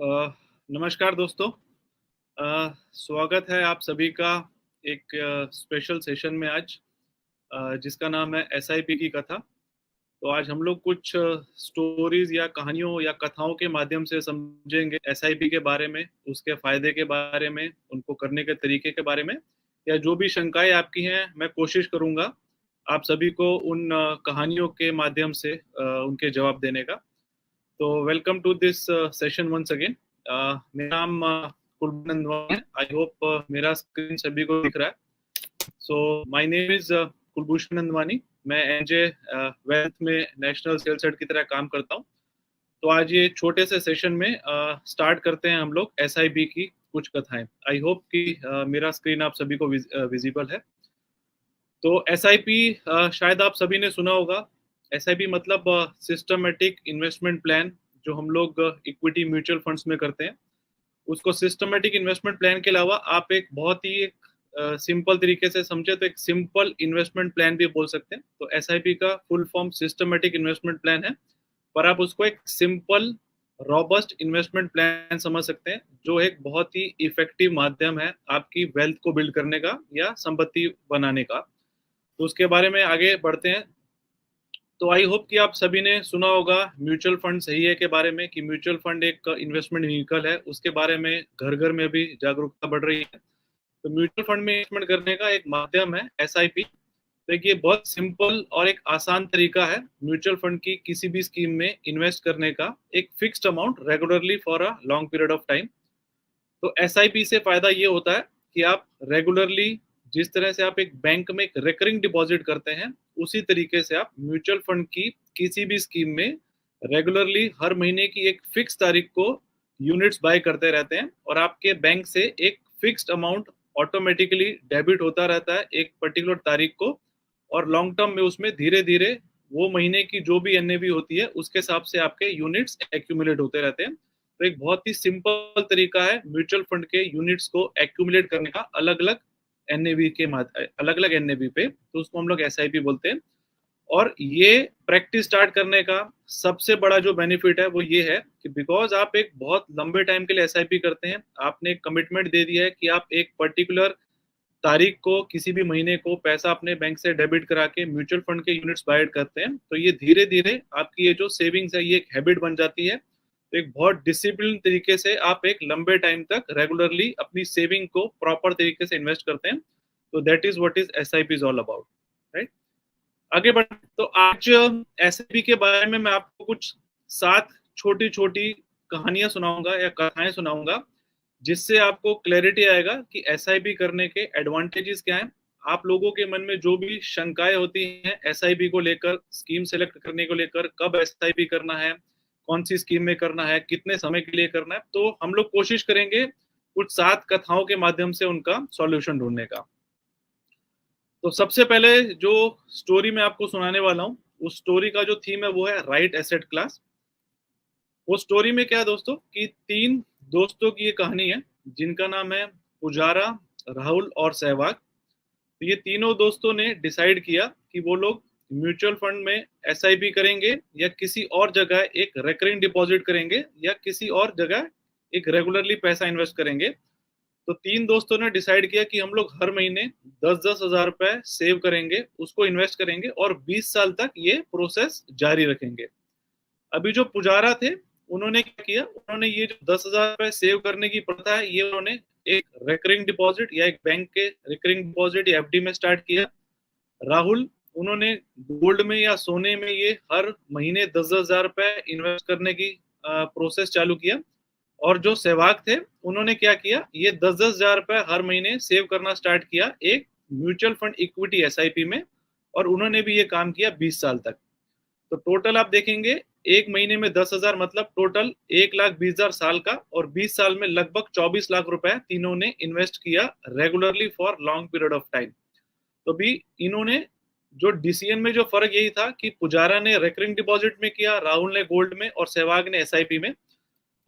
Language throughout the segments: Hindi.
नमस्कार दोस्तों। स्वागत है आप सभी का एक स्पेशल सेशन में आज, जिसका नाम है एसआईपी की कथा। तो आज हम लोग कुछ स्टोरीज या कहानियों या कथाओं के माध्यम से समझेंगे एसआईपी के बारे में, उसके फायदे के बारे में, उनको करने के तरीके के बारे में, या जो भी शंकाएं आपकी हैं मैं कोशिश करूंगा आप सभी को उन कहानियों के माध्यम से उनके जवाब देने का। तो welcome to this session once again. मेरा नाम कुलभूषण नंदवानी है। आई होप मेरा स्क्रीन सभी को दिख रहा है। So my name is Kulbhushan Nandwani. मैं एनजे वेल्थ में नेशनल सेल्स हेड की तरह काम करता हूँ। तो आज ये छोटे से सेशन में स्टार्ट करते हैं हम लोग एसआईपी की कुछ कथाएं। आई होप कि मेरा स्क्रीन आप सभी को विजिबल है। तो एसआईपी शायद आप सभी ने सुना होगा। एसआईपी मतलब सिस्टमेटिक इन्वेस्टमेंट प्लान, जो हम लोग इक्विटी म्यूचुअल फंड्स में करते हैं। उसको सिस्टमेटिक इन्वेस्टमेंट प्लान के अलावा आप एक बहुत ही एक सिंपल तरीके से समझे तो एक सिंपल इन्वेस्टमेंट प्लान भी बोल सकते हैं। तो एसआईपी का full form systematic investment plan है, पर आप उसको एक सिंपल रॉबस्ट इन्वेस्टमेंट प्लान समझ सकते हैं, जो एक बहुत ही इफेक्टिव माध्यम है आपकी वेल्थ को बिल्ड करने का या संपत्ति बनाने का। तो उसके बारे में आगे बढ़ते हैं। तो आई होप कि आप सभी ने सुना होगा म्यूचुअल फंड सही है के बारे में, कि म्यूचुअल फंड एक इन्वेस्टमेंट व्हीकल है। उसके बारे में घर घर में भी जागरूकता बढ़ रही है। तो म्यूचुअल फंड में इन्वेस्टमेंट करने का एक माध्यम है एसआईपी। देखिए, बहुत सिंपल और एक आसान तरीका है म्यूचुअल फंड की किसी भी स्कीम में इन्वेस्ट करने का, एक fixed amount regularly for a long period of time. तो एसआईपी से फायदा ये होता है कि आप रेगुलरली, जिस तरह से आप एक बैंक में एक रिकरिंग डिपॉजिट करते हैं, उसी तरीके से आप म्यूचुअल फंड की किसी भी स्कीम में रेगुलरली हर महीने की एक फिक्स तारीख को यूनिट्स बाय करते रहते हैं, और आपके बैंक से एक फिक्स्ड अमाउंट ऑटोमेटिकली डेबिट होता रहता है एक पर्टिकुलर तारीख को। और लॉन्ग टर्म में उसमें धीरे धीरे वो महीने की जो भी एनएवी होती है उसके हिसाब से आपके यूनिट्स एक्यूमुलेट होते रहते हैं। तो एक बहुत ही सिंपल तरीका है म्यूचुअल फंड के यूनिट्स को एक्यूमुलेट करने का, अलग अलग एनएवी के अलग अलग एनएवी पे। तो उसको हम लोग एसआईपी बोलते हैं। और ये प्रैक्टिस स्टार्ट करने का सबसे बड़ा जो बेनिफिट है वो ये है कि बिकॉज आप एक बहुत लंबे टाइम के लिए एसआईपी करते हैं, आपने एक कमिटमेंट दे दिया है कि आप एक पर्टिकुलर तारीख को किसी भी महीने को पैसा अपने बैंक से डेबिट करा के म्यूचुअल फंड के यूनिट्स बाय करते हैं। तो ये धीरे धीरे आपकी ये जो सेविंग्स है ये एक हैबिट बन जाती है। तो एक बहुत डिसिप्लिन तरीके से आप एक लंबे टाइम तक रेगुलरली अपनी सेविंग को प्रॉपर तरीके से इन्वेस्ट करते हैं। तो that is what is SIP is all about, right. आगे बढ़, तो आज एसआईपी के बारे में मैं आपको कुछ 7 छोटी छोटी कहानियां सुनाऊंगा या कथाएं सुनाऊंगा, जिससे आपको क्लैरिटी आएगा कि एसआईपी करने के एडवांटेजेस क्या हैं। आप लोगों के मन में जो भी शंकाएं होती हैं एसआईपी को लेकर, स्कीम सेलेक्ट करने को लेकर, कब एसआईपी करना है, कौन सी स्कीम में करना है, कितने समय के लिए करना है, तो हम लोग कोशिश करेंगे कुछ 7 कथाओं के माध्यम से उनका सॉल्यूशन ढूंढने का। तो सबसे पहले जो स्टोरी मैं आपको सुनाने वाला हूँ, उस स्टोरी का जो थीम है वो है राइट एसेट क्लास। वो स्टोरी में क्या है दोस्तों, कि 3 दोस्तों की ये कहानी है, जिनका नाम है पुजारा, राहुल और सहवाग। तो ये तीनों दोस्तों ने डिसाइड किया कि वो लोग म्यूचुअल फंड में एसआईपी करेंगे, या किसी और जगह एक रेकरिंग डिपॉजिट करेंगे, या किसी और जगह एक रेगुलरली पैसा इन्वेस्ट करेंगे। तो 3 दोस्तों ने डिसाइड किया कि हम लोग हर महीने 10-10 हजार रुपए सेव करेंगे, उसको इन्वेस्ट करेंगे, और 20 साल तक ये प्रोसेस जारी रखेंगे। अभी जो पुजारा थे, उन्होंने क्या किया, उन्होंने ये जो 10,000 रुपए सेव करने की प्रथा है, ये उन्होंने एक रेकरिंग डिपॉजिट या एक बैंक के रिकरिंग डिपॉजिट या एफडी में स्टार्ट किया। राहुल, उन्होंने गोल्ड में या सोने में ये हर महीने 10,000 रुपए इन्वेस्ट करने की प्रोसेस चालू किया। और जो सहवाग थे, उन्होंने क्या किया, ये 10-10 हजार रुपए हर महीने सेव करना स्टार्ट किया एक म्यूचुअल फंड इक्विटी एसआईपी में। और उन्होंने भी ये काम किया 20 साल तक। तो टोटल आप देखेंगे, एक महीने में 10,000 मतलब टोटल 1,20,000 साल का, और 20 साल में लगभग 24 लाख रुपए तीनों ने इन्वेस्ट किया regularly for long period of time. तो भी इन्होंने जो डिसीजन में जो फर्क यही था कि पुजारा ने रेकरिंग डिपॉजिट में किया, राहुल ने गोल्ड में, और सहवाग ने एसआईपी में।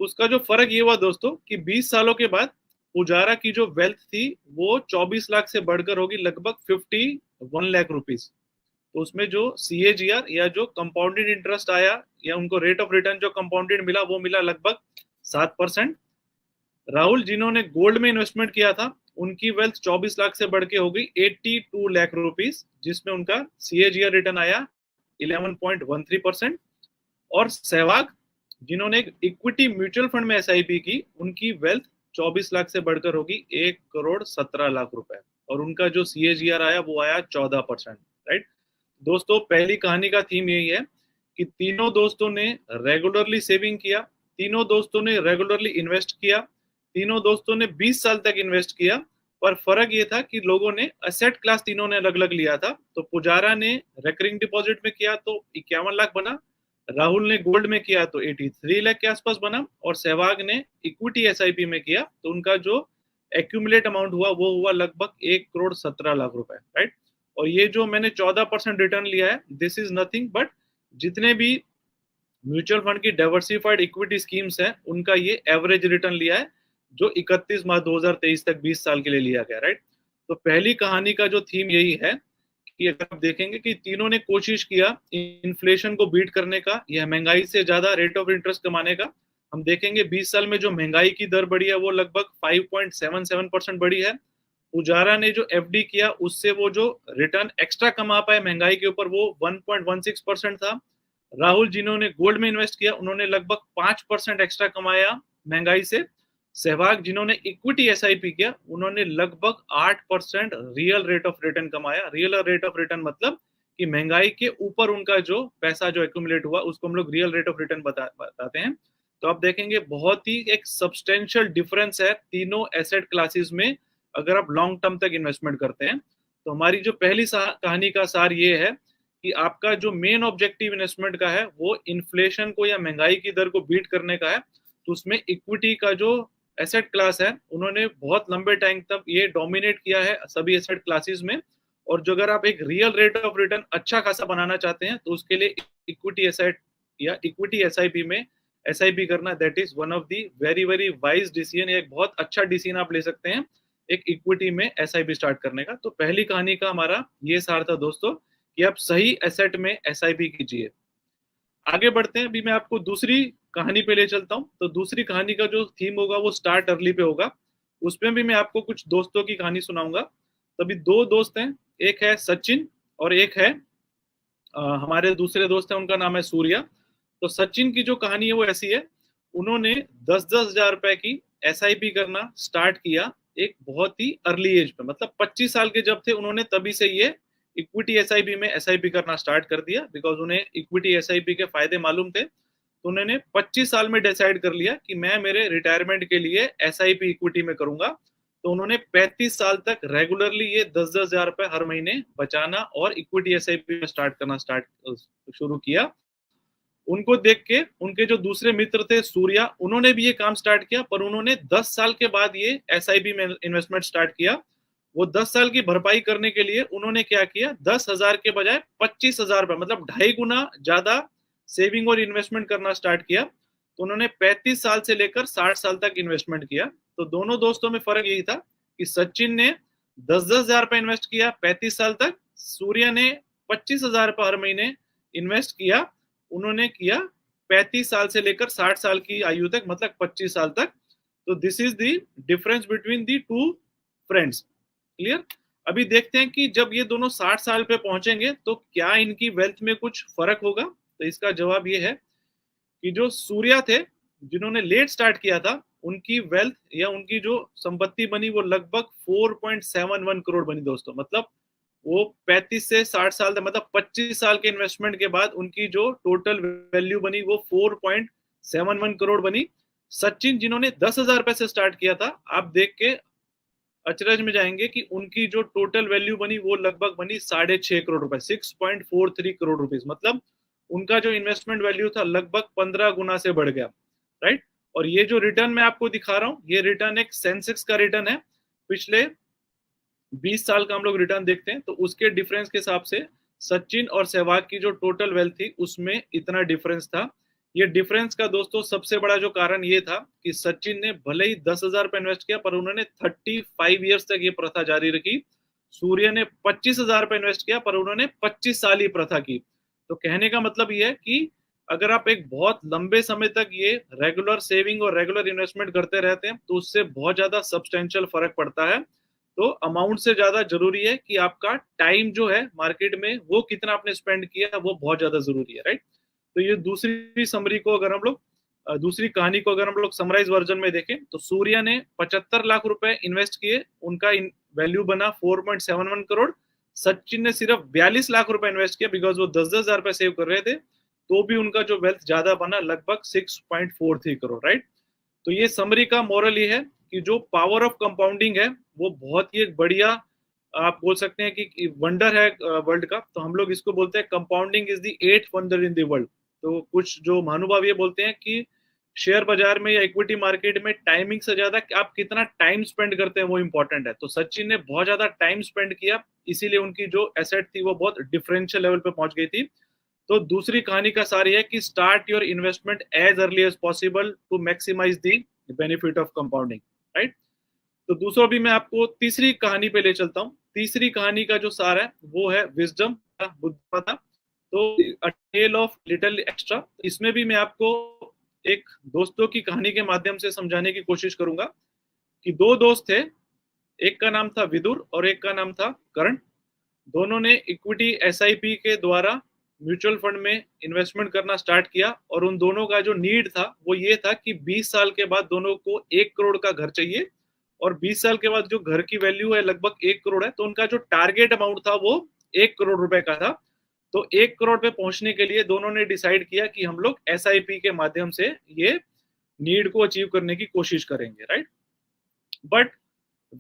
उसका जो फर्क ये हुआ दोस्तों कि 20 सालों के बाद पुजारा की जो वेल्थ थी वो 24 लाख से बढ़कर होगी लगभग 51 लाख रुपीज। तो उसमें जो सीएजीआर या जो कंपाउंडेड इंटरेस्ट आया, या उनको रेट ऑफ रिटर्न जो कंपाउंडेड मिला, वो मिला लगभग 7%। राहुल जिन्होंने गोल्ड में इन्वेस्टमेंट किया था, उनकी वेल्थ 24 लाख से बढ़ के हो गई 82 लाख रुपीस, जिसमें उनका CAGR रिटर्न आया 11.13%। और सहवाग जिन्होंने इक्विटी म्यूचुअल फंड में SIP की, उनकी वेल्थ 24 लाख से बढ़कर होगी 1 करोड़ 17 लाख रुपए, और उनका जो CAGR आया वो आया 14%। राइट दोस्तों, पहली कहानी का थीम यही है कि तीनों दोस्तों ने रेगुलरली सेविंग किया, तीनों दोस्तों ने रेगुलरली इन्वेस्ट किया, तीनों दोस्तों ने 20 साल तक इन्वेस्ट किया। पर फर्क ये था कि लोगों ने असेट क्लास तीनों ने अलग अलग लिया था। तो पुजारा ने रेकरिंग डिपॉजिट में किया तो 51 लाख बना, राहुल ने गोल्ड में किया तो 83 लाख के आसपास बना, और सहवाग ने इक्विटी SIP में किया तो उनका जो एक्यूमुलेट अमाउंट हुआ वो हुआ लगभग 1 करोड़ 17 लाख रुपए। राइट, और ये जो मैंने 14% रिटर्न लिया है, दिस इज नथिंग बट जितने भी म्यूचुअल फंड की डाइवर्सिफाइड इक्विटी स्कीम्स है, उनका ये एवरेज रिटर्न लिया है, जो 31 मार्च 2023 तक 20 साल के लिए लिया गया। राइट, तो पहली कहानी का जो थीम यही है कि अगर आप देखेंगे कि तीनों ने कोशिश किया इन्फ्लेशन को बीट करने का या महंगाई से ज्यादा रेट ऑफ इंटरेस्ट कमाने का। हम देखेंगे 20 साल में जो महंगाई की दर बढ़ी है वो लगभग 5.77% बढ़ी है। पुजारा ने जो FD किया उससे वो जो रिटर्न एक्स्ट्रा कमा पाए महंगाई के ऊपर वो 1.16% था। राहुल जिन्होंने गोल्ड में इन्वेस्ट किया, उन्होंने लगभग 5% एक्स्ट्रा कमाया महंगाई से। सहवाग जिन्होंने इक्विटी SIP किया, उन्होंने लगभग 8% रियल रेट ऑफ रिटर्न कमाया। रियल रेट ऑफ रिटर्न मतलब कि महंगाई के ऊपर उनका जो पैसा जो एक्यूमुलेट हुआ उसको हम लोग रियल रेट ऑफ रिटर्न बताते हैं। तो आप देखेंगे बहुत ही एक सब्सटेंशियल डिफरेंस है तीनों एसेट क्लासेस में अगर आप लॉन्ग टर्म तक इन्वेस्टमेंट करते हैं। तो हमारी जो पहली कहानी का सार ये है कि आपका जो मेन ऑब्जेक्टिव इन्वेस्टमेंट का है वो इन्फ्लेशन को या महंगाई की दर को बीट करने का है। तो उसमें इक्विटी का जो एसेट क्लास है, उन्होंने बहुत लंबे टाइम तक ये डोमिनेट किया है सभी एसेट क्लासेस में। और जो अगर आप एक रियल रेट ऑफ रिटर्न अच्छा खासा बनाना चाहते हैं तो उसके लिए इक्विटी एसेट या इक्विटी SIP में SIP करना, that is one of the very very wise decision. एक बहुत अच्छा डिसीजन आप ले सकते हैं एक इक्विटी में SIP स्टार्ट करने का। तो पहली कहानी का हमारा ये सार था दोस्तों कि आप सही एसेट में SIP कीजिए। आगे बढ़ते हैं, अभी मैं आपको दूसरी कहानी पे ले चलता हूँ। तो दूसरी कहानी का जो थीम होगा वो स्टार्ट अर्ली पे होगा। उसमें भी मैं आपको कुछ दोस्तों की कहानी सुनाऊंगा। तभी दो दोस्त हैं, एक है सचिन और एक है हमारे दूसरे दोस्त हैं, उनका नाम है सूर्या। तो सचिन की जो कहानी है वो ऐसी है, उन्होंने 10-10 हजार रुपए की SIP करना स्टार्ट किया एक बहुत ही अर्ली एज पे, मतलब 25 साल के जब थे उन्होंने तभी से ये इक्विटी SIP में SIP करना स्टार्ट कर दिया, बिकॉज उन्हें इक्विटी SIP के फायदे मालूम थे। तो उन्होंने 25 साल में डिसाइड कर लिया कि मैं मेरे रिटायरमेंट के लिए SIP इक्विटी में करूंगा। तो उन्होंने 35 साल तक रेगुलरली ये 10-10 हजार रुपए हर महीने बचाना और इक्विटी SIP में स्टार्ट करना शुरू किया। उनको देख के उनके जो दूसरे मित्र थे सूर्या, उन्होंने भी ये काम स्टार्ट किया, पर उन्होंने 10 साल के बाद ये SIP में इन्वेस्टमेंट स्टार्ट किया। वो 10 साल की भरपाई करने के लिए उन्होंने क्या किया, 10 हजार के बजाय 25 हजार रुपए, मतलब 2.5 गुना ज्यादा सेविंग और इन्वेस्टमेंट करना स्टार्ट किया। तो उन्होंने 35 साल से लेकर 60 साल तक इन्वेस्टमेंट किया। तो दोनों दोस्तों में फर्क यही था कि सचिन ने 10-10 हजार रुपए इन्वेस्ट किया 35 साल तक, सूर्य ने 25 हजार रुपए हर महीने इन्वेस्ट किया, उन्होंने किया 35 साल से लेकर 60 साल की आयु तक, मतलब 25 साल तक। तो this is the difference between the two friends. Clear? अभी देखते हैं कि जब ये दोनों 60 साल पे पहुंचेंगे तो क्या इनकी वेल्थ में कुछ फर्क होगा। तो इसका जवाब ये है कि जो सूर्या थे, जिन्होंने लेट स्टार्ट किया था, उनकी वेल्थ या उनकी जो संपत्ति बनी वो लगभग 4.71 करोड़ बनी दोस्तों। मतलब वो 35 से 60 साल तक, मतलब 25 साल के इन्वेस्टमेंट के बाद उनकी जो टोटल वैल्यू बनी वो 4.71 करोड़ बनी। सचिन जिन्होंने 10 हजार रुपए से स्टार्ट किया था, आप देख के अचरज में जाएंगे कि उनकी जो टोटल वैल्यू बनी वो लगभग बनी 6.5 करोड़ रुपए, 6.43 करोड़ रुपीज। मतलब उनका जो इन्वेस्टमेंट वैल्यू था लगभग 15 गुना से बढ़ गया। राइट, और ये जो रिटर्न मैं आपको दिखा रहा हूं, ये रिटर्न एक सेंसेक्स का रिटर्न है। पिछले 20 साल का हम लोग रिटर्न देखते हैं तो उसके डिफरेंस के हिसाब से सचिन और सहवाग की जो टोटल वेल्थ थी उसमें इतना डिफरेंस था। ये डिफरेंस का दोस्तों सबसे बड़ा जो कारण ये था कि सचिन ने भले ही 10 हजार रुपए इन्वेस्ट किया पर उन्होंने 35 ईयर्स तक ये प्रथा जारी रखी। सूर्य ने 25 हजार रुपए इन्वेस्ट किया पर उन्होंने 25 साल ही प्रथा की। तो कहने का मतलब ये है कि अगर आप एक बहुत लंबे समय तक ये रेगुलर सेविंग और रेगुलर इन्वेस्टमेंट करते रहते हैं तो उससे बहुत ज्यादा सब्सटेंशियल फर्क पड़ता है। तो अमाउंट से ज्यादा जरूरी है कि आपका टाइम जो है मार्केट में वो कितना आपने स्पेंड किया वो बहुत ज्यादा जरूरी है, राइट। तो ये दूसरी समरी को अगर हम लोग दूसरी कहानी को अगर हम लोग समराइज वर्जन में देखें तो सूर्या ने 75 लाख रुपए इन्वेस्ट किए, उनका वैल्यू बना 4.71 करोड़। सचिन ने सिर्फ 42 लाख रुपए इन्वेस्ट किया बिकॉज वो 10,000 रुपए सेव कर रहे थे, तो भी उनका जो वेल्थ ज्यादा बना लगभग 6.43 करोड़, राइट। तो ये समरी का मोरल ये है कि जो पावर ऑफ कंपाउंडिंग है वो बहुत ही एक बढ़िया, आप बोल सकते हैं कि वंडर है वर्ल्ड का। तो हम लोग इसको बोलते हैं compounding is the eighth wonder in the world. तो कुछ जो महानुभाव ये बोलते हैं कि शेयर बाजार में या इक्विटी मार्केट में टाइमिंग से ज्यादा आप कितना टाइम स्पेंड करते हैं वो इंपॉर्टेंट है। तो सचिन ने बहुत ज्यादा टाइम स्पेंड किया, इसीलिए उनकी जो एसेट थी वो बहुत डिफरेंशियल लेवल पे पहुंच गई थी। तो दूसरी कहानी का सार है कि start your investment as early as possible to maximise the benefit of compounding, right. तो दूसरा भी मैं आपको तीसरी कहानी पे ले चलता हूँ। तीसरी कहानी का जो सार है वो है विजडम, बुद्धिमत्ता। तो अ टेल ऑफ लिटिल एक्स्ट्रा, इसमें भी मैं आपको एक दोस्तों की कहानी के माध्यम से समझाने की कोशिश करूंगा कि दो दोस्त थे, एक का नाम था विदुर और एक का नाम था करण। दोनों ने इक्विटी एसआईपी के द्वारा म्यूचुअल फंड में इन्वेस्टमेंट करना स्टार्ट किया और उन दोनों का जो नीड था वो ये था कि 20 साल के बाद दोनों को 1 करोड़ का घर चाहिए और 20 साल के बाद जो घर की वैल्यू है लगभग 1 करोड़ है, तो उनका जो टारगेट अमाउंट था वो 1 करोड़ रुपए का था। तो 1 करोड़ पे पहुंचने के लिए दोनों ने डिसाइड किया कि हम लोग एसआईपी के माध्यम से ये नीड को अचीव करने की कोशिश करेंगे, राइट। बट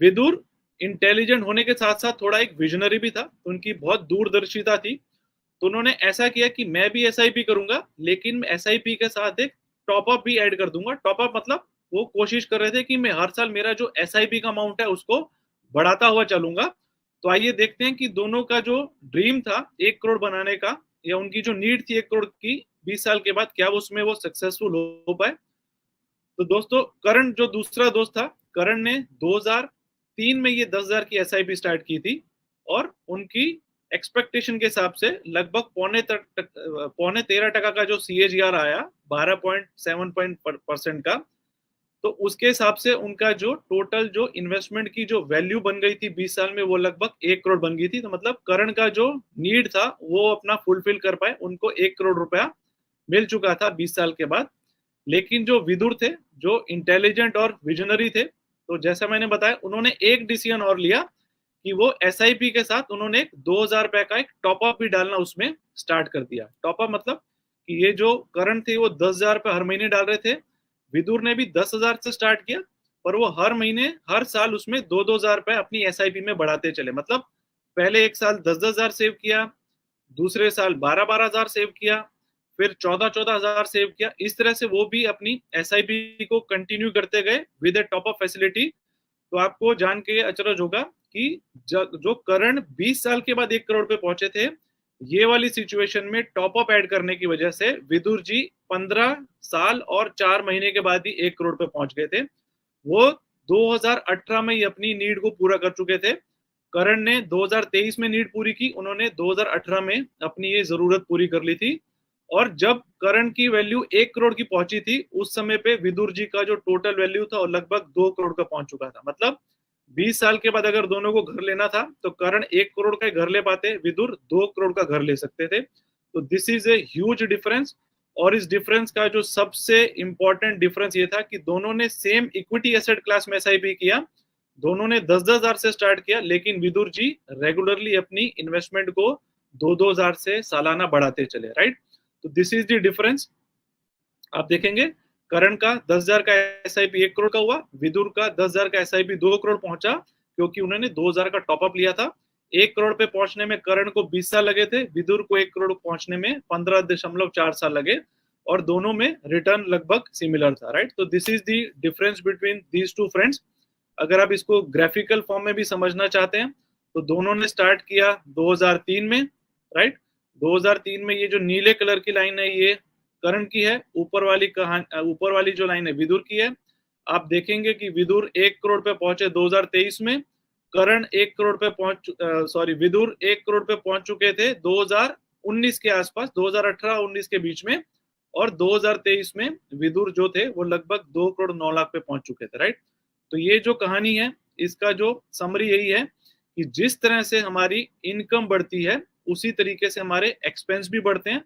विदुर इंटेलिजेंट होने के साथ साथ थोड़ा एक विजनरी भी था, तो उनकी बहुत दूरदर्शिता थी। तो उन्होंने ऐसा किया कि मैं भी एसआईपी करूंगा लेकिन एसआईपी के साथ एक टॉपअप भी ऐड कर दूंगा। टॉपअप मतलब वो कोशिश कर रहे थे कि मैं हर साल मेरा जो एसआईपी का अमाउंट है उसको बढ़ाता हुआ चलूंगा। तो आइए देखते हैं कि दोनों का जो ड्रीम था 1 करोड़ बनाने का या उनकी जो नीड थी 1 करोड़ की 20 साल के बाद, क्या उसमें वो सक्सेसफुल हो पाए। तो दोस्तों करण जो दूसरा दोस्त था, करण ने 2003 में ये 10,000 की एसआईपी स्टार्ट की थी और उनकी एक्सपेक्टेशन के हिसाब से लगभग पौने 13% का जो सीएजीआर आया 12.7% का। तो उसके हिसाब से उनका जो टोटल जो इन्वेस्टमेंट की जो वैल्यू बन गई थी 20 साल में वो लगभग 1 करोड़ बन गई थी। तो मतलब करण का जो नीड था वो अपना फुलफिल कर पाए, उनको 1 करोड़ रुपया मिल चुका था 20 साल के बाद। लेकिन जो विदुर थे, जो इंटेलिजेंट और विजनरी थे, तो जैसा मैंने बताया उन्होंने एक डिसीजन और लिया कि वो एसआईपी के साथ उन्होंने 2,000 रुपए का एक टॉपअप भी डालना उसमें स्टार्ट कर दिया। टॉपअप मतलब कि ये जो करंट थे वो 10,000 रुपए हर महीने डाल रहे थे, विदुर ने भी 10,000 से स्टार्ट किया, पर वो हर महीने हर साल उसमें 2-2 हजार रुपए अपनी एसआईपी में बढ़ाते चले। मतलब पहले एक साल 10-10 हजार सेव किया, दूसरे साल 12-12 हजार सेव किया, फिर 14-14 हजार सेव किया। इस तरह से वो भी अपनी एसआईपी को कंटिन्यू करते गए with A top up facility. तो आपको जान के अचरज होगा कि जो करण 20 साल के बाद 1 करोड़ पे पहुंचे थे, ये वाली सिचुएशन में टॉप अप ऐड करने की वजह से विदुर जी 15 साल और 4 महीने के बाद ही 1 करोड़ पे पहुंच गए थे। वो 2018 में ही अपनी नीड को पूरा कर चुके थे। करण ने 2023 में नीड पूरी की, उन्होंने 2018 में अपनी ये जरूरत पूरी कर ली थी। और जब करण की वैल्यू 1 करोड़ की पहुंची थी उस समय पे विदुर जी का जो टोटल वैल्यू था वो लगभग 2 करोड़ का पहुंच चुका था। मतलब 20 साल के बाद अगर दोनों को घर लेना था तो करण 1 करोड़ का घर ले पाते, विदुर 2 करोड़ का घर ले सकते थे। तो this is a huge difference. और इस डिफरेंस का जो सबसे इंपॉर्टेंट डिफरेंस ये था कि दोनों ने सेम इक्विटी एसेट क्लास में एसआईपी किया, दोनों ने 10-10 हजार से स्टार्ट किया, लेकिन विदुर जी रेगुलरली अपनी इन्वेस्टमेंट को 2-2 हजार से सालाना बढ़ाते चले, राइट। तो दिस इज द डिफरेंस। आप देखेंगे करण का 10,000 का एसआईपी 1 करोड़ का हुआ, विदुर का 10,000 का एसआईपी 2 करोड़ पहुंचा क्योंकि उन्होंने 2,000 का टॉपअप लिया था। 1 करोड़ पे पहुंचने में करण को 20 साल लगे थे, विदुर को 1 करोड़ पहुंचने में 15.4 साल लगे और दोनों में रिटर्न लगभग सिमिलर था, राइट। तो this is the difference between these two friends. अगर आप इसको ग्राफिकल फॉर्म में भी समझना चाहते हैं तो दोनों ने स्टार्ट किया 2003 में, राइट। 2003 में ये जो नीले कलर की लाइन है ये करण की है, ऊपर वाली जो लाइन है विदुर की है। आप देखेंगे कि विदुर 1 करोड़ पे पहुंचे 2023 में, करण 1 करोड़ पे विदुर 1 करोड़ पे पहुंच चुके थे 2019 के आसपास, 2018-19 के बीच में। और 2023 में विदुर जो थे वो लगभग 2 करोड़ 9 लाख पे पहुंच चुके थे, राइट। तो ये जो कहानी है इसका जो समरी यही है कि जिस तरह से हमारी इनकम बढ़ती है उसी तरीके से हमारे एक्सपेंस भी बढ़ते हैं।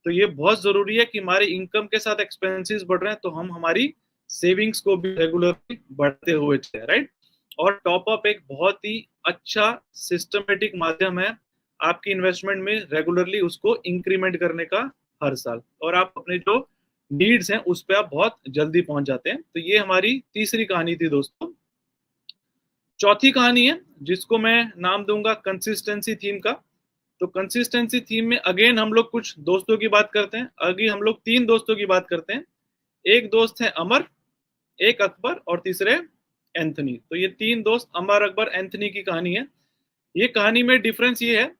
तो ये बहुत जरूरी है कि हमारे इनकम के साथ एक्सपेंसेस बढ़ रहे हैं तो हम हमारी सेविंग्स को भी रेगुलरली बढ़ते हुए चले, राइट। और टॉप अप एक बहुत ही अच्छा सिस्टमेटिक माध्यम है आपकी इन्वेस्टमेंट में रेगुलरली उसको इंक्रीमेंट करने का हर साल, और आप अपने जो नीड्स हैं उस पर आप बहुत जल्दी पहुंच जाते हैं। तो ये हमारी तीसरी कहानी थी दोस्तों। चौथी कहानी है जिसको मैं नाम दूंगा कंसिस्टेंसी थीम का। तो कंसिस्टेंसी थीम में अगेन हम लोग कुछ दोस्तों की बात करते हैं। अभी हम लोग 3 दोस्तों की बात करते हैं। एक दोस्त है अमर, एक अकबर और तीसरे एंथनी। तो ये 3 दोस्त अमर, अकबर, एंथनी की कहानी है। ये कहानी में डिफरेंस ये है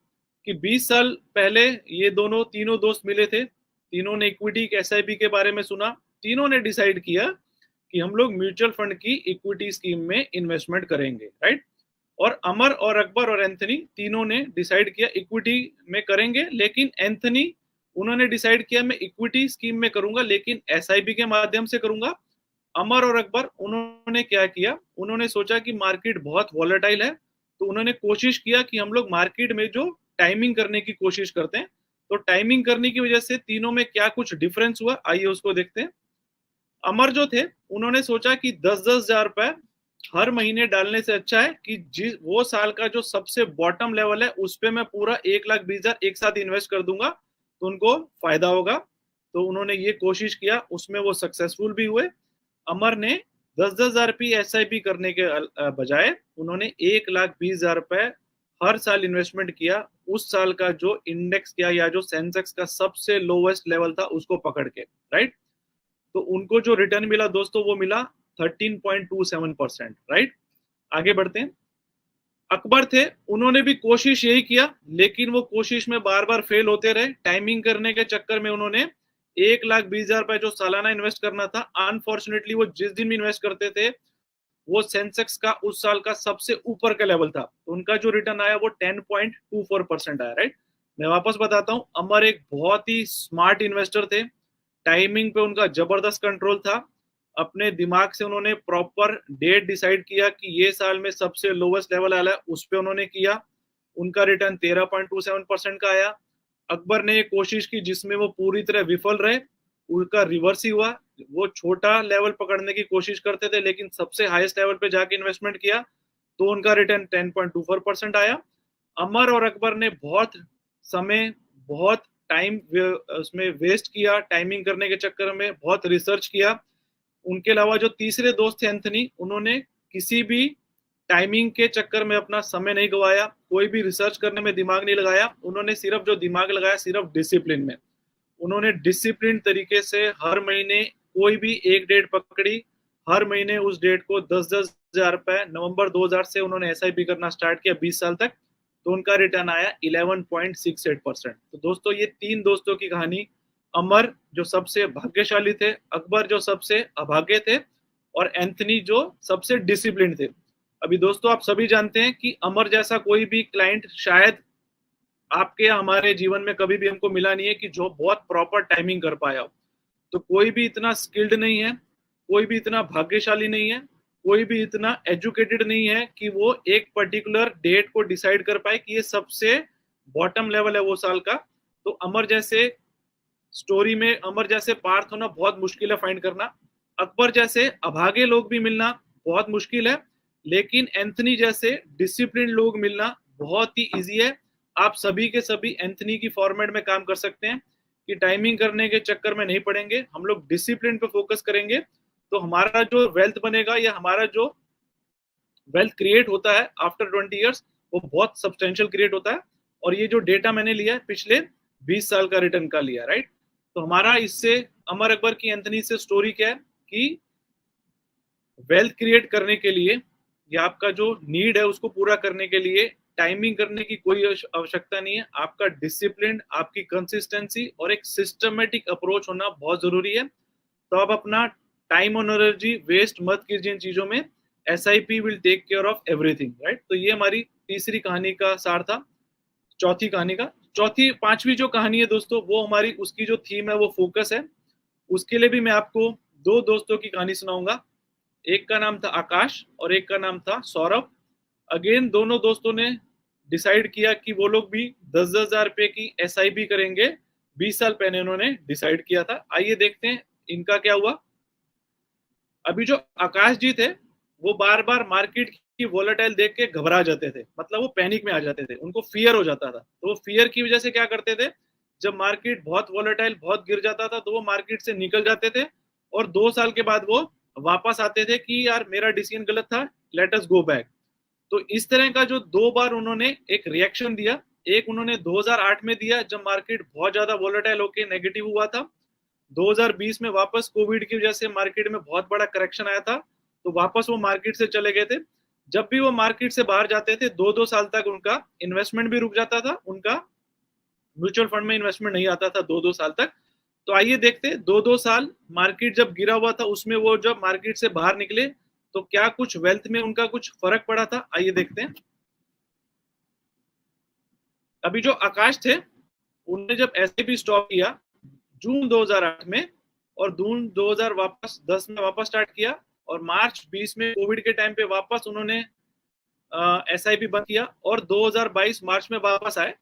कि 20 साल पहले ये तीनों दोस्त मिले थे। तीनों ने इक्विटी के एसआईपी के बारे में सुना। तीनों ने डिसाइड किया कि हम लोग म्यूचुअल फंड की इक्विटी स्कीम में इन्वेस्टमेंट करेंगे, राइट। और अमर और अकबर और एंथनी तीनों ने डिसाइड किया इक्विटी में करेंगे, लेकिन एंथनी उन्होंने डिसाइड किया मैं इक्विटी स्कीम में करूंगा लेकिन एसआईपी के माध्यम से करूंगा। अमर और अकबर उन्होंने क्या किया, उन्होंने सोचा कि मार्केट बहुत वॉलेटाइल है तो उन्होंने कोशिश किया कि हम लोग मार्केट में जो टाइमिंग करने की कोशिश करते हैं, तो टाइमिंग करने की वजह से तीनों में क्या कुछ डिफरेंस हुआ, आइए उसको देखते हैं। अमर जो थे उन्होंने सोचा कि 10-10 हजार रुपए हर महीने डालने से अच्छा है कि जिस वो साल का जो सबसे बॉटम लेवल है उस पर मैं पूरा 1,20,000 एक साथ इन्वेस्ट कर दूंगा तो उनको फायदा होगा। तो उन्होंने ये कोशिश किया, उसमें वो सक्सेसफुल भी हुए। अमर ने 10-10 हजार SIP करने के बजाय उन्होंने 1,20,000 रुपए हर साल इन्वेस्टमेंट किया उस साल का जो इंडेक्स किया या जो सेंसेक्स का सबसे लोवेस्ट लेवल था उसको पकड़ के, राइट। तो उनको जो रिटर्न मिला दोस्तों वो मिला 13.27%, राइट। आगे बढ़ते हैं। अकबर थे, उन्होंने भी कोशिश यही किया लेकिन वो कोशिश में बार बार फेल होते रहे। टाइमिंग करने के चक्कर में उन्होंने 1,20,000 रुपए जो सालाना इन्वेस्ट करना था, अनफॉर्चुनेटली वो जिस दिन भी इन्वेस्ट करते थे वो सेंसेक्स का उस साल का सबसे ऊपर का लेवल था, तो उनका जो रिटर्न आया वो 10.24% आया, राइट। मैं वापस बताता हूं, अमर एक बहुत ही स्मार्ट इन्वेस्टर थे। टाइमिंग पे उनका जबरदस्त कंट्रोल था। अपने दिमाग से उन्होंने प्रॉपर डेट डिसाइड किया कि ये साल में सबसे लोवेस्ट लेवल आया है, उस पर उन्होंने किया। उनका रिटर्न 13.27% का आया। अकबर ने कोशिश की जिसमें वो पूरी तरह विफल रहे, उनका रिवर्स ही हुआ। वो छोटा लेवल पकड़ने की कोशिश करते थे लेकिन सबसे हाईएस्ट लेवल पे जाके इन्वेस्टमेंट किया तो उनका रिटर्न 10.24% आया। अमर और अकबर ने बहुत समय, बहुत टाइम उसमें वेस्ट किया, टाइमिंग करने के चक्कर में बहुत रिसर्च किया। उनके अलावा जो तीसरे दोस्त थे एंथनी, उन्होंने किसी भी टाइमिंग के चक्कर में अपना समय नहीं गवाया, कोई भी रिसर्च करने में दिमाग नहीं लगाया। उन्होंने सिर्फ जो दिमाग लगाया सिर्फ डिसिप्लिन में। उन्होंने डिसिप्लिन तरीके से हर महीने कोई भी एक डेट पकड़ी, हर महीने उस डेट को 10-10 हजार रुपए नवंबर 2000 से उन्होंने SIP करना स्टार्ट किया 20 साल तक, तो उनका रिटर्न आया 11.68%। तो दोस्तों ये 3 दोस्तों की कहानी, अमर जो सबसे भाग्यशाली थे, अकबर जो सबसे अभागे थे और एंथनी जो सबसे डिसिप्लिन थे। अभी दोस्तों आप सभी जानते हैं कि अमर जैसा कोई भी क्लाइंट शायद आपके या हमारे जीवन में कभी भी हमको मिला नहीं है कि जो बहुत प्रॉपर टाइमिंग कर पाया हो। तो कोई भी इतना स्किल्ड नहीं है, कोई भी इतना भाग्यशाली नहीं है, कोई भी इतना एजुकेटेड नहीं है कि वो एक पर्टिकुलर डेट को डिसाइड कर पाए कि ये सबसे बॉटम लेवल है वो साल का। तो अमर जैसे स्टोरी में अमर जैसे पार्थ होना बहुत मुश्किल है फाइंड करना। अकबर जैसे अभागे लोग भी मिलना बहुत मुश्किल है, लेकिन एंथनी जैसे डिसिप्लिन लोग मिलना बहुत ही इजी है। आप सभी के सभी एंथनी की फॉर्मेट में काम कर सकते हैं कि टाइमिंग करने के चक्कर में नहीं पड़ेंगे, हम लोग डिसिप्लिन पे फोकस करेंगे तो हमारा जो वेल्थ बनेगा या हमारा जो वेल्थ क्रिएट होता है आफ्टर 20 ईयर्स वो बहुत सब्सटेंशियल क्रिएट होता है। और ये जो डेटा मैंने लिया है पिछले 20 साल का रिटर्न का लिया, राइट। तो हमारा इससे अमर अकबर की एंथनी से स्टोरी क्या है कि वेल्थ क्रिएट करने के लिए या आपका जो नीड है उसको पूरा करने के लिए टाइमिंग करने की कोई आवश्यकता नहीं है। आपका डिसिप्लिन, आपकी कंसिस्टेंसी और एक सिस्टमेटिक अप्रोच होना बहुत जरूरी है। तो आप अपना टाइम और एनर्जी वेस्ट मत कीजिए इन चीजों में। SIP will take care of everything, right. तो ये हमारी तीसरी कहानी का सार था। चौथी कहानी का पांचवी जो कहानी है दोस्तों वो हमारी उसकी जो थीम है वो फोकस है। उसके लिए भी मैं आपको दो दोस्तों की कहानी सुनाऊंगा। एक का नाम था आकाश और एक का नाम था सौरभ। अगेन दोनों दोस्तों ने डिसाइड किया कि वो लोग भी 10,000 रुपए की SIP करेंगे। 20 साल पहले उन्होंने डिसाइड किया था। आइए देखते हैं इनका क्या हुआ। अभी जो आकाश जी थे वो बार बार मार्केट की वोलेटाइल देख के घबरा जाते थे, मतलब वो पैनिक में आ जाते थे, उनको फियर हो जाता था। तो वो फियर की वजह से क्या करते थे, जब मार्केट बहुत वोलेटाइल बहुत गिर जाता था तो वो मार्केट से निकल जाते थे और 2 साल के बाद वो वापस आते थे कि यार मेरा डिसीजन गलत था, लेट अस गो बैक। तो इस तरह का जो दो बार उन्होंने एक रिएक्शन दिया, एक उन्होंने 2008 में दिया जब मार्केट बहुत ज्यादा वोलेटाइल होकर नेगेटिव हुआ था। 2020 में वापस कोविड की वजह से मार्केट में बहुत बड़ा करेक्शन आया था, तो वापस वो मार्केट से चले गए थे। जब भी वो मार्केट से बाहर जाते थे 2-2 साल तक उनका इन्वेस्टमेंट भी रुक जाता था, उनका म्यूचुअल फंड में इन्वेस्टमेंट नहीं आता था 2-2 साल तक। तो आइए देखते 2-2 साल मार्केट जब गिरा हुआ था उसमें वो जब मार्केट से बाहर निकले तो क्या कुछ वेल्थ में उनका कुछ फर्क पड़ा था, आइए देखते हैं। अभी जो आकाश थे उन्होंने जब SIP स्टॉप किया जून 2008 में और जून 2000 वापस 10 में वापस स्टार्ट किया और मार्च 20 में कोविड के टाइम पे वापस उन्होंने SIP बंद किया और 2022 मार्च में वापस आए।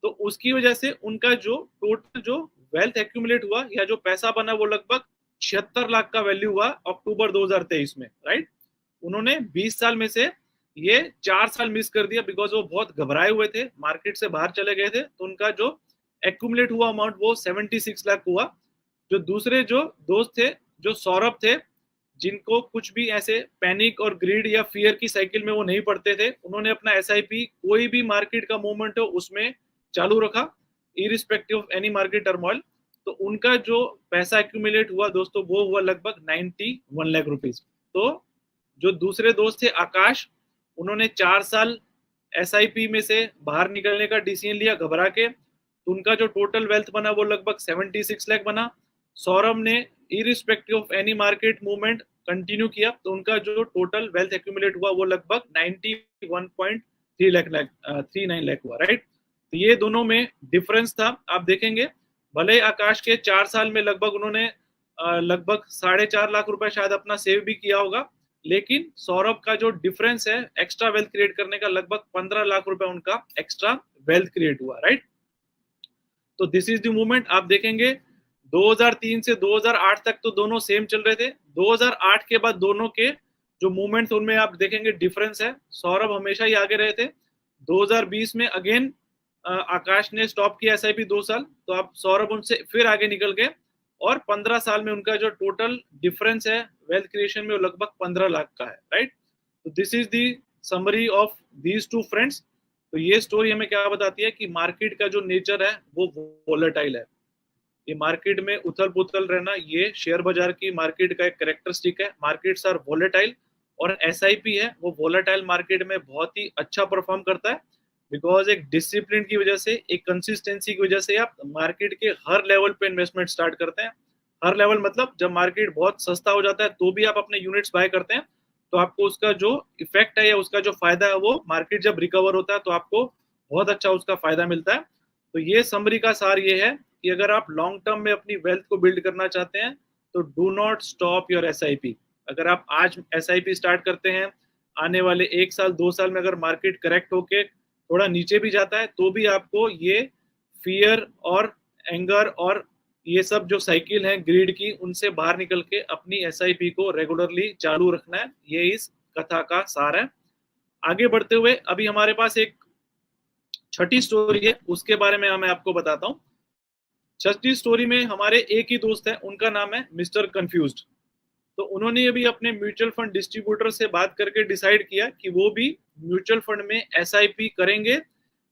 तो उसकी वजह से उनका जो टोटल जो वेल्थ एक्यूमुलेट हुआ या जो पैसा बना वो लगभग 76 लाख का वैल्यू हुआ अक्टूबर 2023 में, राइट। उन्होंने 20 साल में से ये 4 साल मिस कर दिया बिकॉज वो बहुत घबराए हुए थे, मार्केट से बाहर चले गए थे। तो उनका जो एक्यूमुलेट हुआ अमाउंट वो 76 लाख हुआ। जो दूसरे जो दोस्त थे, जो सौरभ थे, जिनको कुछ भी ऐसे पैनिक और ग्रीड या फियर की साइकिल में वो नहीं पड़ते थे, उन्होंने अपना SIP कोई भी मार्केट का मूवमेंट हो उसमें चालू रखा irrespective of any market turmoil. तो उनका जो पैसा एक्यूमुलेट हुआ दोस्तों वो हुआ लगभग 91 लाख रुपीज। तो जो दूसरे दोस्त थे आकाश, उन्होंने 4 साल SIP में से बाहर निकलने का डिसीजन लिया घबरा के, तो उनका जो टोटल वेल्थ बना वो लगभग 76 लाख बना। सौरभ ने irrespective of any market movement continue किया, तो उनका जो टोटल वेल्थ एक्यूमुलेट हुआ वो लगभग 91.39 लाख हुआ, राइट। तो ये दोनों में डिफरेंस था। आप देखेंगे भले आकाश के 4 साल में लगभग उन्होंने लगभग 4.5 लाख रुपए शायद अपना सेव भी किया होगा, लेकिन सौरभ का जो डिफरेंस है एक्स्ट्रा वेल्थ क्रिएट करने का, लगभग 15 लाख रुपए उनका एक्स्ट्रा वेल्थ क्रिएट हुआ, राइट। तो दिस इज द मूवमेंट। आप देखेंगे 2003 से 2008 तक तो दोनों सेम चल रहे थे। 2008 के बाद दोनों के जो मूवमेंट उनमें आप देखेंगे डिफरेंस है। सौरभ हमेशा ही आगे रहे थे। 2020 में अगेन आकाश ने स्टॉप किया SIP 2 साल, तो आप सौरभ उनसे फिर आगे निकल गए और 15 साल में उनका जो टोटल डिफरेंस है वेल्थ क्रिएशन में वो लगभग 15 लाख का है, राइट। तो this is the summary of these two friends. तो ये स्टोरी हमें क्या बताती है कि मार्केट का जो नेचर है वो वोलेटाइल है। ये मार्केट में उथल पुथल रहना ये शेयर बाजार की मार्केट का एक कैरेक्टरिस्टिक है। मार्केट्स आर वोलेटाइल और SIP है वो वोलेटाइल मार्केट में बहुत ही अच्छा परफॉर्म करता है बिकॉज एक डिसिप्लिन की वजह से, एक कंसिस्टेंसी की वजह से आप मार्केट के हर लेवल पे इन्वेस्टमेंट स्टार्ट करते हैं। हर लेवल मतलब जब मार्केट बहुत सस्ता हो जाता है तो भी आप अपने यूनिट्स बाय करते हैं, तो आपको उसका जो इफेक्ट है या उसका जो फायदा है वो मार्केट जब रिकवर होता है तो आपको बहुत अच्छा उसका फायदा मिलता है। तो ये समरी का सार ये है कि अगर आप लॉन्ग टर्म में अपनी वेल्थ को बिल्ड करना चाहते हैं तो do not stop your SIP। अगर आप आज SIP स्टार्ट करते हैं, आने वाले 1 साल 2 साल में अगर मार्केट करेक्ट होके थोड़ा नीचे भी जाता है तो भी आपको ये फियर और एंगर और ये सब जो साइकिल है ग्रीड की उनसे बाहर निकल के अपनी SIP को रेगुलरली चालू रखना है। ये इस कथा का सार है। आगे बढ़ते हुए अभी हमारे पास एक छठी स्टोरी है, उसके बारे में मैं आपको बताता हूँ। छठी स्टोरी में हमारे एक ही दोस्त है, उनका नाम है मिस्टर कंफ्यूज्ड। तो उन्होंने अभी अपने म्यूचुअल फंड डिस्ट्रीब्यूटर से बात करके डिसाइड किया कि वो भी म्यूचुअल फंड में SIP करेंगे,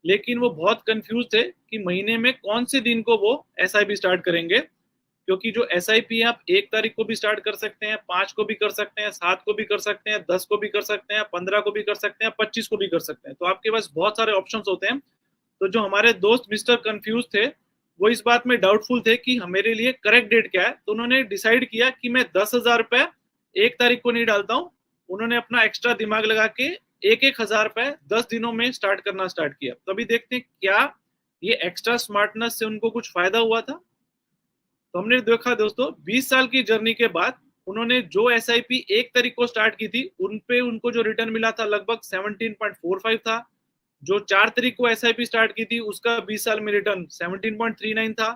लेकिन वो बहुत कंफ्यूज थे कि महीने में कौन से दिन को वो SIP स्टार्ट करेंगे। क्योंकि जो SIP है आप 1 तारीख को भी स्टार्ट कर सकते हैं, 5 को भी कर सकते हैं, 7 को भी कर सकते हैं, 10 को भी कर सकते हैं, 15 को भी कर सकते हैं, 25 को भी कर सकते हैं। तो आपके पास बहुत सारे ऑप्शंस होते हैं। तो जो हमारे दोस्त मिस्टर कंफ्यूज थे वो इस बात में डाउटफुल थे कि मेरे लिए करेक्ट डेट क्या है। तो उन्होंने डिसाइड किया कि मैं 10,000 रुपए 1 तारीख को नहीं डालता हूँ। उन्होंने अपना एक्स्ट्रा दिमाग लगा के 1,000 रुपए 10 दिनों में स्टार्ट करना स्टार्ट किया। तो अभी देखते हैं क्या ये एक्स्ट्रा स्मार्टनेस से उनको कुछ फायदा हुआ था। तो हमने देखा दोस्तों 20 साल की जर्नी के बाद उन्होंने जो एसआईपी 1 तारीख को स्टार्ट की थी उन पे उनको जो रिटर्न मिला था लगभग 17.45 था। जो 4 तारीख को एसआईपी स्टार्ट की थी उसका 20 साल में रिटर्न 17.39 था।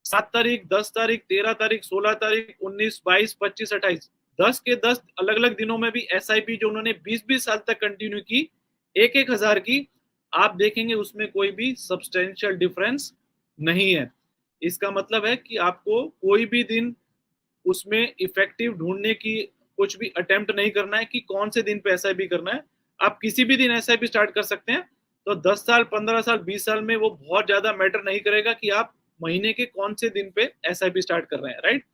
7 तारीख, 10 तारीख, 13 तारीख, 16 तारीख, 19, 22, 25, 28, 10 के 10 अलग अलग दिनों में भी एसआईपी जो उन्होंने 20-20 साल तक कंटिन्यू की, एक एक हजार की, आप देखेंगे उसमें कोई भी सब्सटेंशियल डिफरेंस नहीं है। इसका मतलब है कि आपको कोई भी दिन उसमें इफेक्टिव ढूंढने की कुछ भी अटेम्प्ट नहीं करना है कि कौन से दिन पे एसआईपी करना है। आप किसी भी दिन एसआईपी स्टार्ट कर सकते हैं। तो 10 साल, 15 साल, 20 साल में वो बहुत ज्यादा मैटर नहीं करेगा कि आप महीने के कौन से दिन पे एसआईपी स्टार्ट कर रहे हैं, राइट।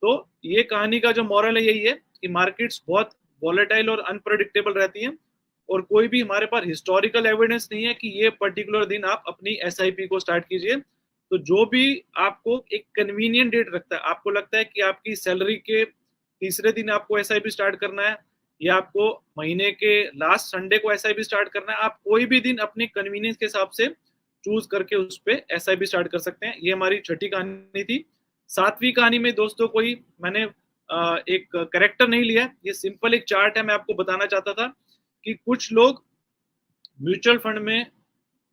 तो ये कहानी का जो मॉरल है यही है कि मार्केट्स बहुत वॉलेटाइल और अनप्रेडिक्टेबल रहती हैं और कोई भी हमारे पास हिस्टोरिकल एविडेंस नहीं है कि ये पर्टिकुलर दिन आप अपनी एसआईपी को स्टार्ट कीजिए। तो जो भी आपको एक कन्वीनियंट डेट रखता है, आपको लगता है कि आपकी सैलरी के तीसरे दिन आपको एसआईपी स्टार्ट करना है या आपको महीने के लास्ट संडे को एसआईपी स्टार्ट करना है, आप कोई भी दिन अपने कन्वीनियंस के हिसाब से चूज करके उस पर एसआईपी स्टार्ट कर सकते हैं। ये हमारी छठी कहानी थी। सातवीं कहानी में दोस्तों कोई मैंने एक करेक्टर नहीं लिया, ये सिंपल एक चार्ट है। मैं आपको बताना चाहता था कि कुछ लोग म्यूचुअल फंड में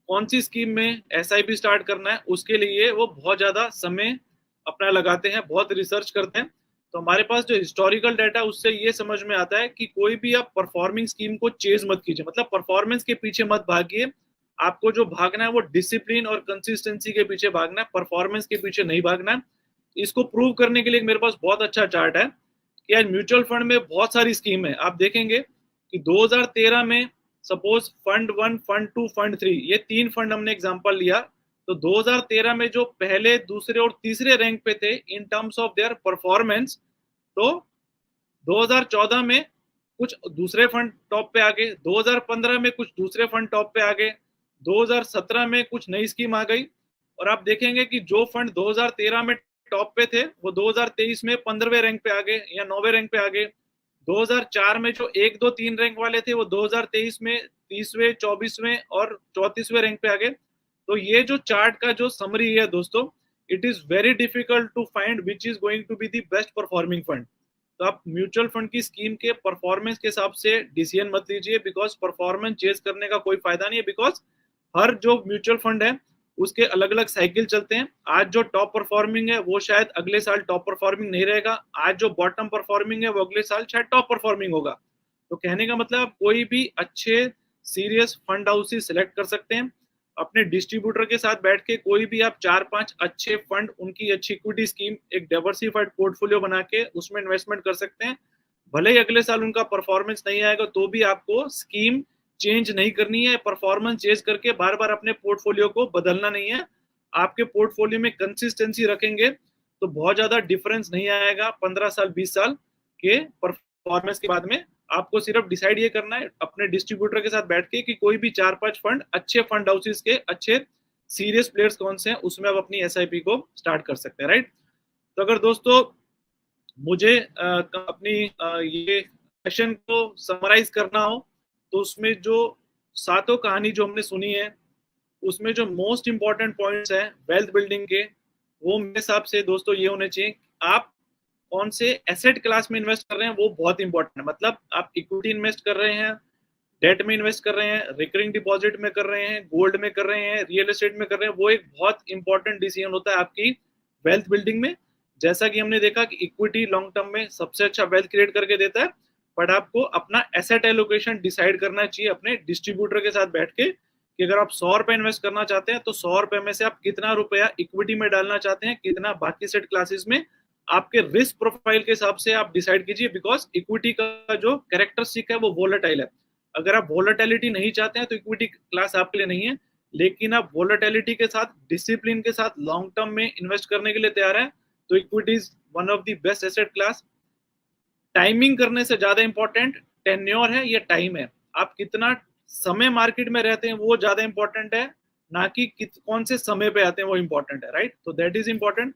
कौन सी स्कीम में एसआईपी स्टार्ट करना है उसके लिए वो बहुत ज्यादा समय अपना लगाते हैं, बहुत रिसर्च करते हैं। तो हमारे पास जो हिस्टोरिकल डाटा उससे ये समझ में आता है कि कोई भी आप परफॉर्मिंग स्कीम को चेज मत कीजिए, मतलब परफॉर्मेंस के पीछे मत भागिए। आपको जो भागना है वो डिसिप्लिन और कंसिस्टेंसी के पीछे भागना है, परफॉर्मेंस के पीछे नहीं भागना है। इसको प्रूव करने के लिए मेरे पास बहुत अच्छा चार्ट है कि यार म्यूचुअल फंड में बहुत सारी स्कीम है। आप देखेंगे कि 2013 में सपोज फंड 1, फंड 2, फंड 3, ये 3 फंड हमने एग्जांपल लिया। तो 2013 में जो पहले, दूसरे और तीसरे रैंक पे थे in terms of their performance, तो 2014 में कुछ दूसरे फंड टॉप पे आ गए, 2015 में कुछ दूसरे फंड टॉप पे आ गए, 2017 में कुछ नई स्कीम आ गई। और आप देखेंगे कि जो फंड 2013 में टॉप पे थे वो 2023 में 15वें रैंक पे आ गए या 9वें रैंक पे आ गए। 2004 में जो 1, 2, 3 रैंक वाले थे वो 2023 में 30वें, 24वें और 34वें रैंक पे आ गए। तो ये जो चार्ट का जो समरी है दोस्तों, it is very difficult to find which is going to be the best performing fund. तो आप म्यूचुअल फंड की स्कीम के परफॉर्मेंस के हिसाब से डिसीजन मत लीजिए, बिकॉज परफॉर्मेंस चेज करने का कोई फायदा नहीं है। बिकॉज हर जो म्यूचुअल फंड है उसके अलग अलग साइकिल चलते हैं। आज जो टॉप परफॉर्मिंग है वो शायद अगले साल टॉप परफॉर्मिंग नहीं रहेगा, आज जो बॉटम परफॉर्मिंग है वो अगले साल शायद टॉप परफॉर्मिंग होगा। तो कहने का मतलब आप कोई भी अच्छे सीरियस फंड हाउसेस सिलेक्ट कर सकते हैं, अपने डिस्ट्रीब्यूटर के साथ बैठ के कोई भी आप 4-5 अच्छे फंड, उनकी अच्छी इक्विटी स्कीम, एक डाइवर्सिफाइड पोर्टफोलियो बना के उसमें इन्वेस्टमेंट कर सकते हैं। भले ही अगले साल उनका परफॉर्मेंस नहीं आएगा तो भी आपको स्कीम चेंज नहीं करनी है, परफॉर्मेंस चेंज करके बार बार अपने पोर्टफोलियो को बदलना नहीं है। आपके पोर्टफोलियो में कंसिस्टेंसी रखेंगे तो बहुत ज्यादा डिफरेंस नहीं आएगा 15 साल 20 साल के परफॉर्मेंस के बाद में। आपको सिर्फ डिसाइड ये करना है अपने डिस्ट्रीब्यूटर के साथ बैठ के कि कोई भी 4-5 फंड, अच्छे फंड हाउसेस के अच्छे सीरियस प्लेयर्स कौन से हैं, उसमें आप अपनी एसआईपी को स्टार्ट कर सकते हैं, राइट। तो अगर दोस्तों मुझे अपनी ये सेशन को समराइज करना हो तो उसमें जो सातों कहानी जो हमने सुनी है उसमें जो मोस्ट इंपॉर्टेंट पॉइंट्स हैं वेल्थ बिल्डिंग के, वो मेरे हिसाब से दोस्तों ये होने चाहिए। आप कौन से एसेट क्लास में इन्वेस्ट कर रहे हैं वो बहुत इंपॉर्टेंट है। मतलब आप इक्विटी इन्वेस्ट कर रहे हैं, डेट में इन्वेस्ट कर रहे हैं, रिकरिंग डिपॉजिट में कर रहे हैं, गोल्ड में कर रहे हैं, रियल एस्टेट में कर रहे हैं, वो एक बहुत इंपॉर्टेंट डिसीजन होता है आपकी वेल्थ बिल्डिंग में। जैसा कि हमने देखा कि इक्विटी लॉन्ग टर्म में सबसे अच्छा वेल्थ क्रिएट करके देता है, बट आपको अपना एसेट एलोकेशन डिसाइड करना चाहिए अपने डिस्ट्रीब्यूटर के साथ बैठ के कि अगर आप 100 रुपए इन्वेस्ट करना चाहते हैं तो 100 रुपए में से आप कितना रुपया इक्विटी में डालना चाहते हैं, कितना बाकी सेट क्लासेस में, आपके रिस्क प्रोफाइल के हिसाब से आप डिसाइड कीजिए। बिकॉज इक्विटी का जो कैरेक्टरिस्टिक है वो वोलेटाइल है। अगर आप वोलेटिलिटी नहीं चाहते हैं तो इक्विटी क्लास आपके लिए नहीं है। लेकिन आप वोलेटिलिटी के साथ, डिसिप्लिन के साथ लॉन्ग टर्म में इन्वेस्ट करने के लिए तैयार हैं तो equity is one of the best asset class. Timing करने से ज्यादा इंपॉर्टेंट टेन्योर है, ये टाइम है। आप कितना समय मार्केट में रहते हैं वो ज्यादा इंपॉर्टेंट है, ना कि कौन से समय पे आते हैं वो इंपॉर्टेंट है, राइट। तो दैट इज इंपॉर्टेंट।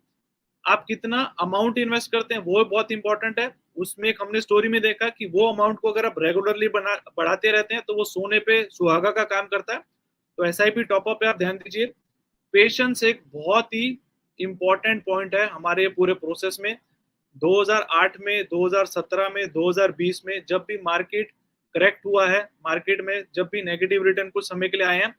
आप कितना अमाउंट इन्वेस्ट करते हैं वो बहुत इंपॉर्टेंट है। उसमें एक हमने स्टोरी में देखा कि वो अमाउंट को अगर आप रेगुलरली बढ़ाते रहते हैं तो वो सोने पे सुहागा का काम करता है। तो एसआईपी टॉपअप पे आप ध्यान दीजिए। पेशेंस एक बहुत ही इम्पोर्टेंट पॉइंट है हमारे पूरे प्रोसेस में। 2008 में, 2017 में, 2020 में जब भी मार्केट करेक्ट हुआ है, मार्केट में जब भी नेगेटिव रिटर्न कुछ समय के लिए आए हैं,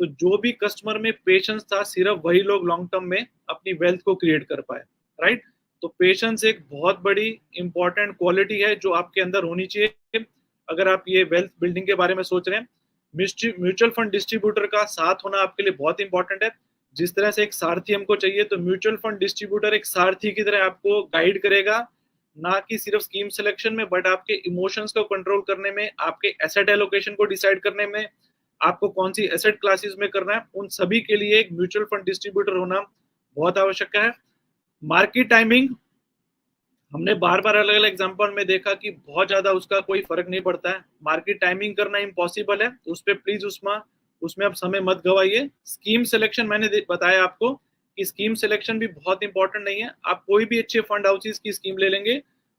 तो जो भी कस्टमर में पेशेंस था, सिर्फ वही लोग लॉन्ग टर्म में अपनी वेल्थ को क्रिएट कर पाए, राइट। तो पेशेंस एक बहुत बड़ी इंपॉर्टेंट क्वालिटी है जो आपके अंदर होनी चाहिए अगर आप ये वेल्थ बिल्डिंग के बारे में सोच रहे हैं। म्यूचुअल फंड डिस्ट्रीब्यूटर का साथ होना आपके लिए बहुत इंपॉर्टेंट है। जिस तरह से एक सारथी हमको चाहिए, तो म्यूचुअल फंड डिस्ट्रीब्यूटर एक सारथी की तरह आपको गाइड करेगा, ना कि सिर्फ स्कीम सिलेक्शन में, बट आपके इमोशंस को कंट्रोल करने में, आपके एसेट एलोकेशन को डिसाइड करने में, आपको कौन सी एसेट क्लासेस में करना है, उन सभी के लिए एक म्यूचुअल फंड डिस्ट्रीब्यूटर होना बहुत आवश्यक है। मार्केट टाइमिंग, हमने बार बार अलग अलग एग्जांपल में देखा कि बहुत ज्यादा उसका कोई फर्क नहीं पड़ता है। मार्केट टाइमिंग करना इम्पॉसिबल है, उस पर प्लीज उसमें आप समय मत गवाइए। स्कीम सिलेक्शन मैंने बताया आपको कि स्कीम सिलेक्शन भी बहुत इंपॉर्टेंट नहीं है। आप कोई भी अच्छे फंड हाउसेस की स्कीम ले लेंगे,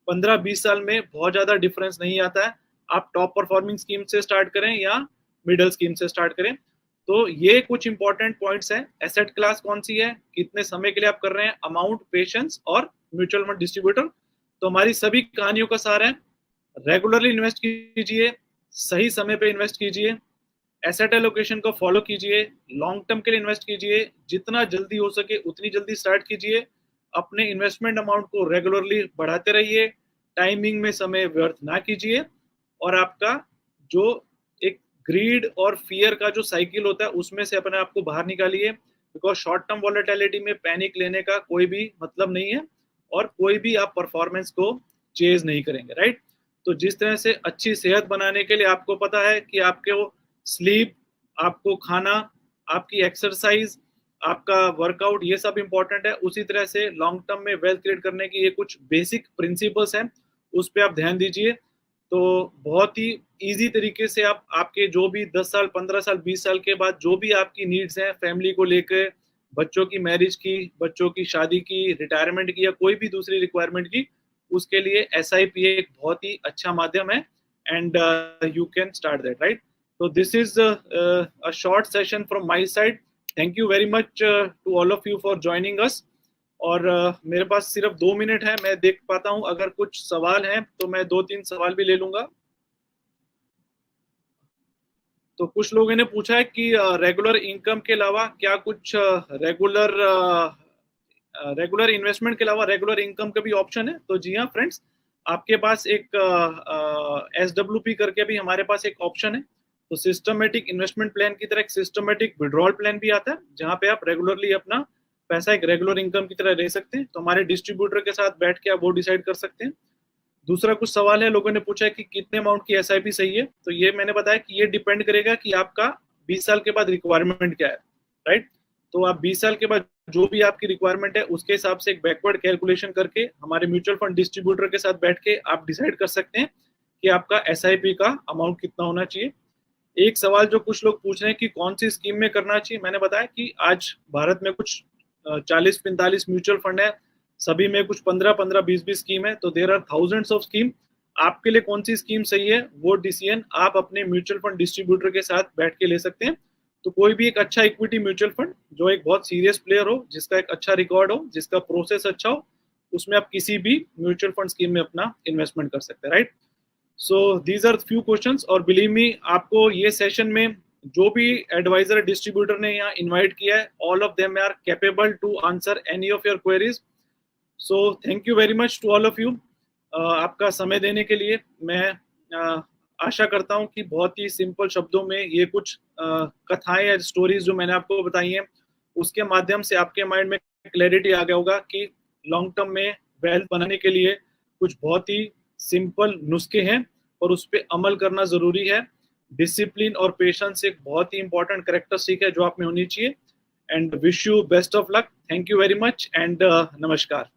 15-20 साल में बहुत ज्यादा डिफरेंस नहीं आता है। आप टॉप परफॉर्मिंग स्कीम से स्टार्ट करें या मिडिल स्कीम से स्टार्ट करें। तो ये कुछ इंपॉर्टेंट पॉइंट्स हैं। एसेट क्लास कौन सी है, कितने समय के लिए आप कर रहे हैं, अमाउंट, पेशेंस और म्यूचुअल फंड डिस्ट्रीब्यूटर। तो हमारी सभी कहानियों का सार है, रेगुलरली इन्वेस्ट कीजिए, सही समय पे इन्वेस्ट कीजिए, एसेट एलोकेशन को फॉलो कीजिए, लॉन्ग टर्म के लिए इन्वेस्ट कीजिए, जितना जल्दी हो सके उतनी जल्दी स्टार्ट कीजिए, अपने इन्वेस्टमेंट अमाउंट को रेगुलरली बढ़ाते रहिए, टाइमिंग में समय व्यर्थ ना कीजिए, और आपका जो एक ग्रीड और फियर का जो साइकिल होता है उसमें से अपने आप को बाहर निकालिए। बिकॉज शॉर्ट टर्म वॉलेटिलिटी में पैनिक लेने का कोई भी मतलब नहीं है, और कोई भी आप परफॉर्मेंस को चेज नहीं करेंगे, राइट। तो जिस तरह से अच्छी सेहत बनाने के लिए आपको पता है कि आपके वो स्लीप, आपको खाना, आपकी एक्सरसाइज, आपका वर्कआउट, ये सब इंपॉर्टेंट है, उसी तरह से लॉन्ग टर्म में वेल्थ क्रिएट करने की ये कुछ बेसिक प्रिंसिपल्स हैं, उस पर आप ध्यान दीजिए। तो बहुत ही इजी तरीके से आप आपके जो भी 10 साल, 15 साल, 20 साल के बाद जो भी आपकी नीड्स हैं, फैमिली को लेकर, बच्चों की मैरिज की, बच्चों की शादी की, रिटायरमेंट की, या कोई भी दूसरी रिक्वायरमेंट की, उसके लिए SIP एक बहुत ही अच्छा माध्यम है, and you can start that, right. So this is a short session from my side. Thank you very much to all of you for joining us. और मेरे पास सिर्फ 2 मिनट है, मैं देख पाता हूँ अगर कुछ सवाल हैं तो मैं 2-3 सवाल भी ले लूंगा। तो कुछ लोगों ने पूछा है कि रेगुलर इनकम के अलावा क्या कुछ रेगुलर इन्वेस्टमेंट के अलावा रेगुलर इनकम का भी ऑप्शन है। तो जी हाँ फ्रेंड्स, आपके पास एक SWP करके भी हमारे पास एक ऑप्शन है। तो सिस्टमेटिक इन्वेस्टमेंट प्लान की तरह एक सिस्टमेटिक विड्रॉल प्लान भी आता है, जहां पे आप रेगुलरली अपना पैसा एक रेगुलर इनकम की तरह ले सकते हैं। तो हमारे डिस्ट्रीब्यूटर के साथ बैठ के आप वो डिसाइड कर सकते हैं। दूसरा कुछ सवाल है, लोगों ने पूछा है कि कितने अमाउंट की SIP सही है। तो ये मैंने बताया कि ये डिपेंड करेगा कि आपका 20 साल के बाद रिक्वायरमेंट क्या है, राइट। तो आप 20 साल के बाद जो भी आपकी रिक्वायरमेंट है उसके हिसाब से एक बैकवर्ड कैलकुलेशन करके हमारे म्यूचुअल फंड डिस्ट्रीब्यूटर के साथ बैठ के आप डिसाइड कर सकते हैं कि आपका SIP का अमाउंट कितना होना चाहिए। एक सवाल जो कुछ लोग पूछ रहे हैं कि कौन सी स्कीम में करना चाहिए, मैंने बताया कि आज भारत में कुछ 40-45 म्यूचुअल फंड है, सभी में कुछ 15-15, 20-20 स्कीम है। तो there are thousands of scheme. आपके लिए कौन सी स्कीम सही है वो डिसीजन आप अपने म्यूचुअल फंड डिस्ट्रीब्यूटर के साथ बैठ के ले सकते हैं। तो कोई भी एक अच्छा इक्विटी म्यूचुअल फंड जो एक बहुत सीरियस प्लेयर हो, जिसका एक अच्छा रिकॉर्ड हो, जिसका प्रोसेस अच्छा हो, उसमें आप किसी भी म्यूचुअल फंड स्कीम में अपना इन्वेस्टमेंट कर सकते हैं, right. So these are few questions, और बिलीव मी, आपको ये सेशन में जो भी एडवाइजर डिस्ट्रीब्यूटर ने यहाँ इनवाइट किया है, all of them are capable to answer any of your queries. So thank you very much to all of you. आपका समय देने के लिए मैं आशा करता हूँ कि बहुत ही सिंपल शब्दों में ये कुछ कथाएं या स्टोरीज जो मैंने आपको बताई हैं, उसके माध्यम से आपके माइंड में क्लैरिटी आ गया होगा कि लॉन्ग टर्म में वेल्थ बनाने के लिए कुछ बहुत ही सिंपल नुस्खे हैं और उस पर अमल करना जरूरी है। डिसिप्लिन और पेशेंस एक बहुत ही इंपॉर्टेंट कैरेक्टरिस्टिक है जो आप में होनी चाहिए। And wish you best of luck. Thank you very much and नमस्कार।